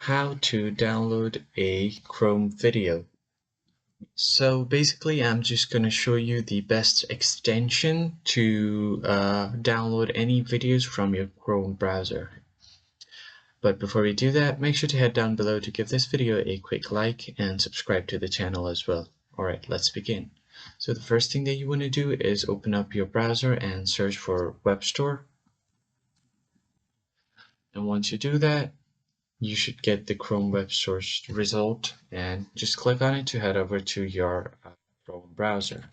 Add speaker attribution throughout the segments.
Speaker 1: how to download a Chrome video. So basically I'm just going to show you the best extension to download any videos from your Chrome browser. But before we do that, make sure to head down below to give this video a quick like and subscribe to the channel as well. Alright, let's begin. So the first thing that you want to do is open up your browser and search for Web Store. And once you do that, you should get the Chrome Web Store result, and just click on it to head over to your Chrome browser.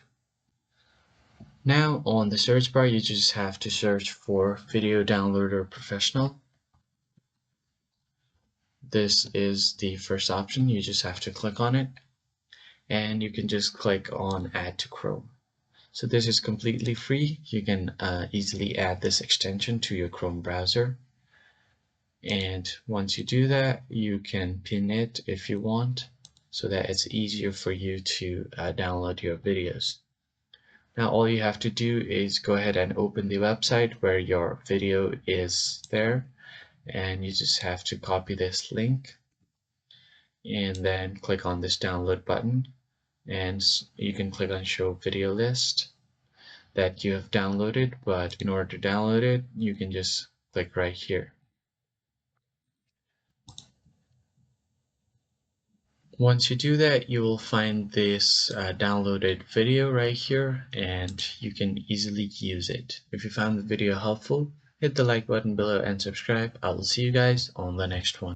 Speaker 1: Now on the search bar, you just have to search for Video Downloader Professional. This is the first option. You just have to click on it, and you can just click on Add to Chrome. So this is completely free. You can easily add this extension to your Chrome browser. And once you do that, you can pin it if you want, so that it's easier for you to download your videos. Now all you have to do is go ahead and open the website where your video is there, and you just have to copy this link and then click on this download button, and you can click on show video list that you have downloaded. But in order to download it, you can just click right here. Once you do that, you will find this downloaded video right here, and you can easily use it. If you found the video helpful, hit the like button below and subscribe. I will see you guys on the next one.